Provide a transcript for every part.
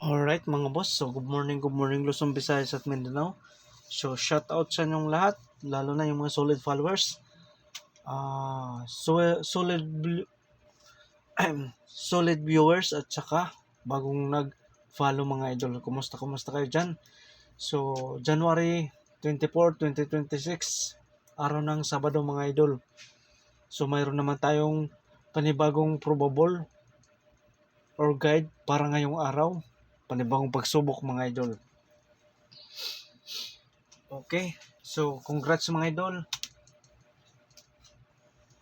Alright mga boss, so good morning Luzon, Visayas at Mindanao. So shout out sa inyong lahat, lalo na yung mga solid followers. Solid solid viewers at saka bagong nag-follow mga idol. Kumusta kayo dyan? So January 24, 2026, araw ng Sabado mga idol. So mayroon naman tayong panibagong probable or guide para ngayong araw. Panibagong pagsubok mga idol. Okay, so congrats mga idol.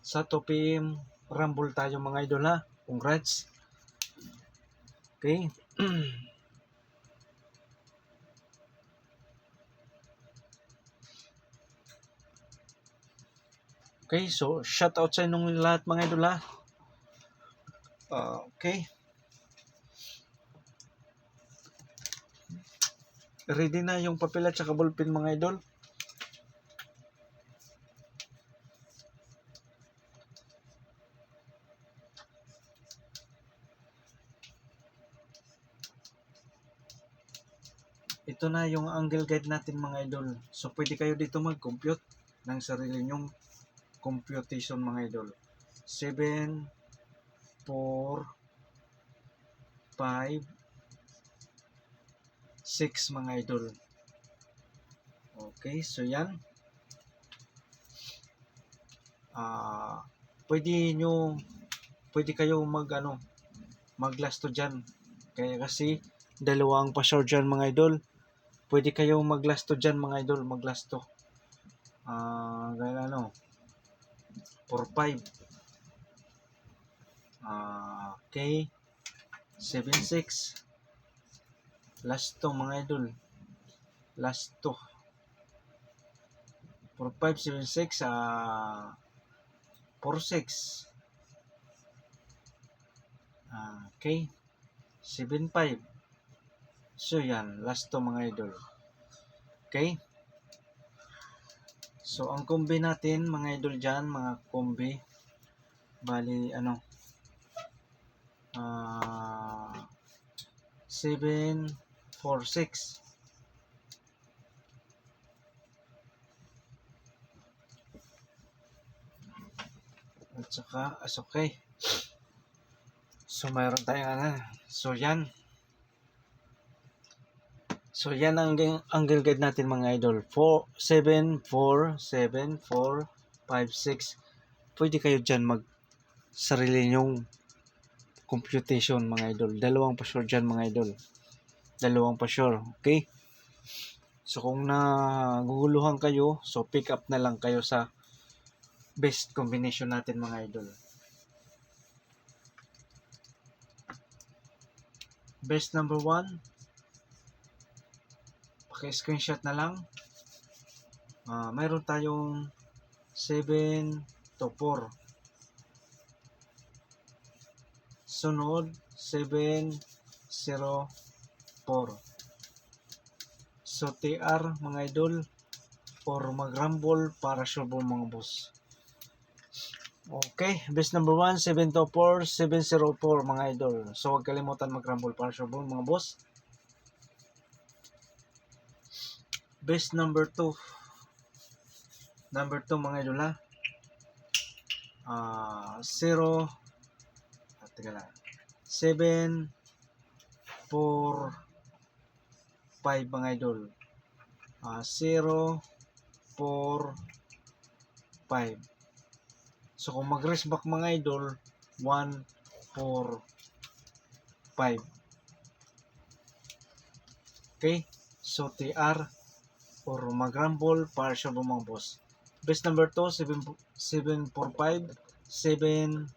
Sa 2 PM rumble tayo mga idol ha. Congrats. Okay. Okay, so shout out sa inyong lahat mga idol ha. Okay. Ready na yung papel at saka ballpen mga idol. Ito na yung angle guide natin mga idol. So pwede kayo dito mag-compute ng sarili nyong computation mga idol. 7, 4, 5, 6 mga idol. Okay, so yan. Pwede kayo maglasto dyan. Kaya kasi dalawang pa-short dyan mga idol. Pwede kayo maglasto dyan mga idol, maglasto. Gaya 4-5. Okay. 7-6. Last to mga idol. Last to. 4-5, 7-6, 4-6. Okay. 7-5. So yan, last to mga idol. Okay. So ang kombi natin mga idol dyan, mga kombi. Bali 7-4-6. At saka, okay. So, mayroon tayong So, yan. So, yan ang angle guide natin mga idol. 7-4-7-4-5-6. Pwede kayo dyan sarili nyong computation mga idol. Dalawang pa-sure dyan mga idol. Dalawang pa-sure. Okay? So, kung naguguluhan kayo, so pick up na lang kayo sa best combination natin mga idol. Best number 1, paki-screenshot na lang. Mayroon tayong 7-4. Sunod 7-0-4. So TR mga idol or mag-rumble para sure mga boss. Okay, best number 1, 7-4, 7-0-4 mga idol. So huwag kalimutan mag-rumble para sure mga boss. Best number 2. Number 2 mga idol ha. 0 7-4-5 mga idol. 0-4-5. So kung mag-race back mga idol, 1-4-5. Okay? So TR or mag-rumble para siya mga boss. Best number 2, 7-4-5, 0-4-5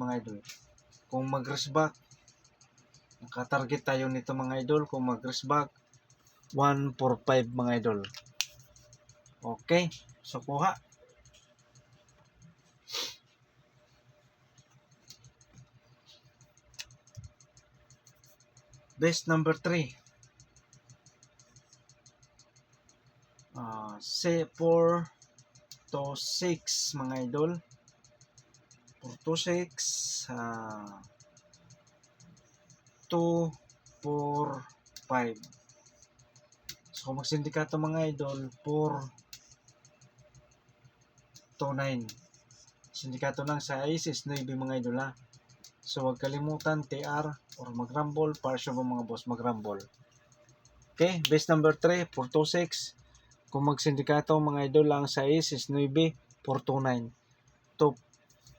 mga idol. Kung mag-race back, nakatarget tayo nito mga idol. Kung mag-race back, 1-4-5 mga idol. Okay, so kuha. Best number 3. 4-6 mga idol. 4-6. 2, 4, 5. So kung magsindikato mga idol, 4, 2, 9. Sindikato ng size is 9 mga idol ha. So huwag kalimutan TR or mag-rumble para sa mga boss mag-rumble. Okay, base number 3, 426. Kung magsindikato mga idol, ang size is 9, 429.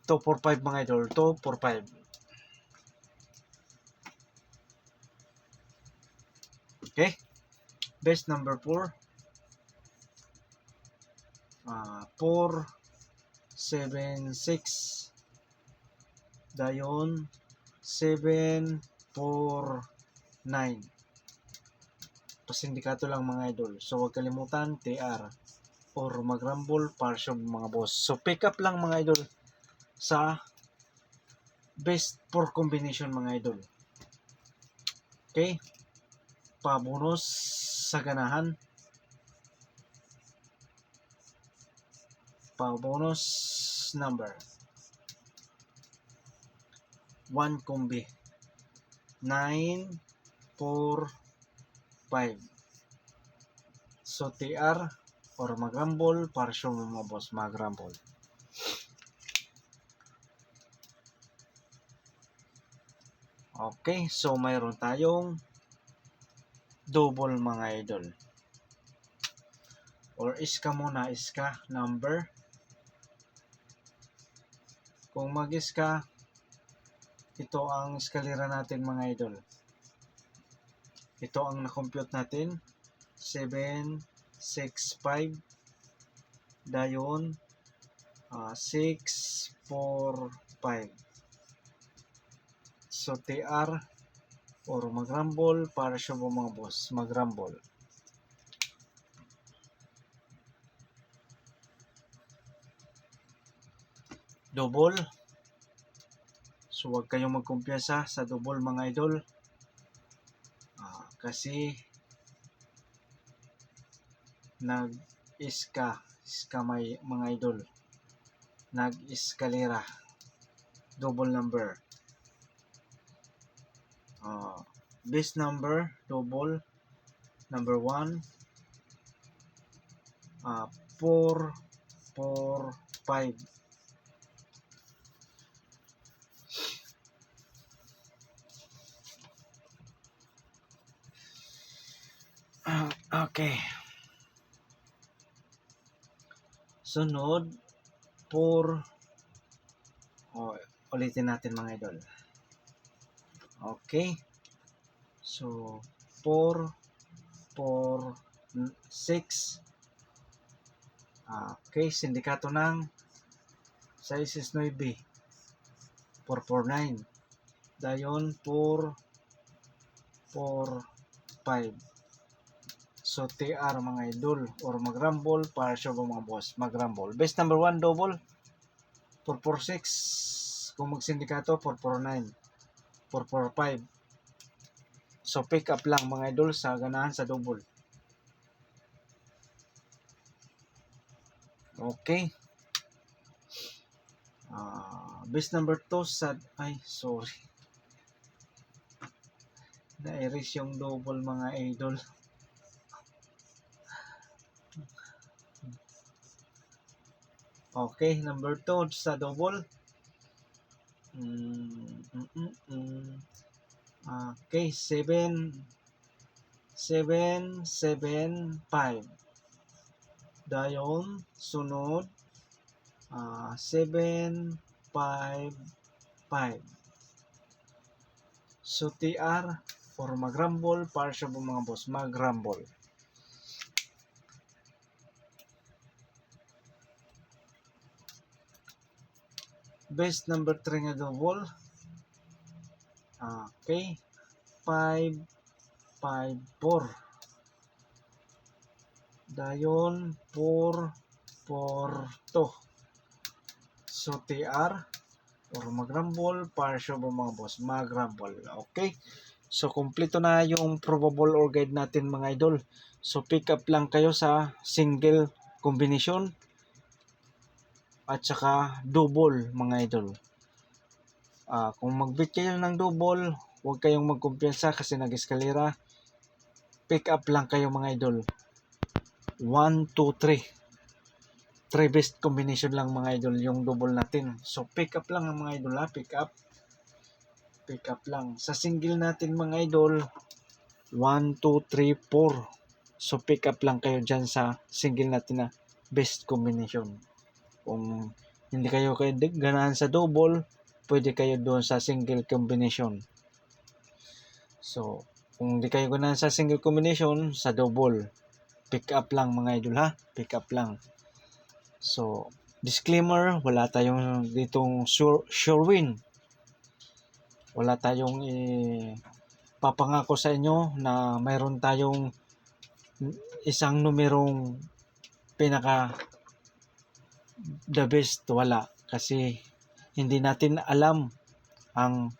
245 mga idol, 245. Okay, base number 4, 476. Dayon 749. Pasindikato lang mga idol. So huwag kalimutan TR or mag-rumble para sa mga boss. So pick up lang mga idol sa best 4 combination mga idol. Okay? Pabonus sa ganahan. Pabonus number 1 combi 9, 4, 5. So TR or mag-rumble para sa mga boss mag-rumble. Okay, so mayroon tayong double mga idol. Or iska muna, iska number. Kung mag-iska, ito ang eskalera natin mga idol. Ito ang na-compute natin. 7, 6, 5. Dayon, 6, 4, 5. So TR or mag-rumble para sa mga boss mag-rumble. Double. So huwag kayong magkumpiyansa sa double mga idol. Kasi nag-iska may mga idol. Nag-eskalera. Double number. Base number, double. Number 1. 4, 4, 5. Okay. Sunod, 4. Ulitin natin mga idol. Okay. So, 4, 4, 6. Okay, sindikato ng size is 9, 449. Dayon, 4, 4, 5. So, TR mga idol or mag-rumble para sa mga boss mag-rumble. Best number 1, double. 446. Kung magsindikato, 449. 445. So, pick up lang mga idol sa ganahan sa double. Okay. Base number 2 sa... Ay, sorry. Na-erase yung double mga idol. Okay, number 2 sa double. Okay, 7, 7, 7, 5. Dayon, sunod, 7, 5, 5. So, TR or mag-rumble para sa mga boss mag-rumble. Best number 3 nga double. Okay. 5, 5, 4. Dayon, 4, 4, 2. So, TR or mag-rumble para sa mga boss mag-rumble. Okay. So, kumpleto na yung probable or guide natin mga idol. So, pick up lang kayo sa single combination at saka double mga idol. Kung mag-bid kayo ng double, Huwag kayong magkumpiyansa kasi nag-eskalera. Pick up lang kayo mga idol. 1, 2, 3. 3 best combination lang mga idol yung double natin. So pick up lang ang mga idol ha. Pick up. Pick up lang. Sa single natin mga idol, 1, 2, 3, 4. So pick up lang kayo dyan sa single natin na best combination. Kung hindi kayo ganahan sa double, pwede kayo doon sa single combination. So, kung hindi kayo ganahan sa single combination, sa double. Pick up lang mga idol ha. Pick up lang. So, disclaimer, wala tayong ditong sure win. Wala tayong papangako sa inyo na mayroon tayong isang numerong pinaka the best. Wala. Kasi hindi natin alam ang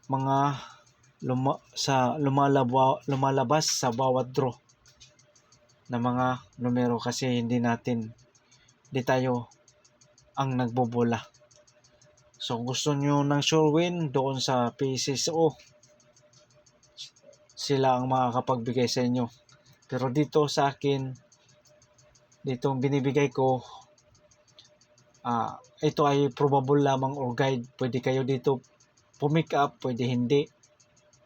mga lumalabas sa bawat draw na mga numero kasi hindi tayo ang nagbobola. So gusto nyo ng sure win doon sa PCSO, sila ang makakapagbigay sa inyo. Pero dito sa akin, dito binibigay ko, ito ay probable lamang or guide. Pwede kayo dito pumick up, pwede hindi.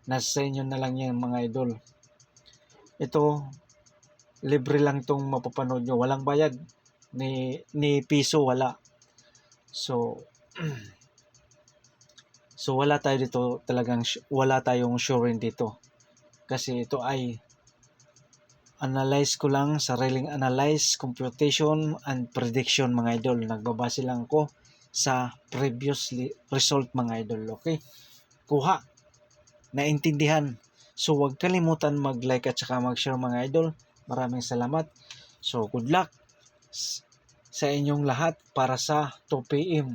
Nasa inyo na lang yan mga idol. Ito, libre lang itong mapapanood nyo. Walang bayad. Ni piso, wala. So wala tayo dito talagang, wala tayong sure win dito. Kasi ito ay analyze ko lang, sariling analyze, computation, and prediction mga idol. Nagbabase lang ko sa previous result mga idol. Okay? Kuha. Naintindihan. So huwag kalimutan mag-like at saka mag-share mga idol. Maraming salamat. So good luck sa inyong lahat para sa 2 PM.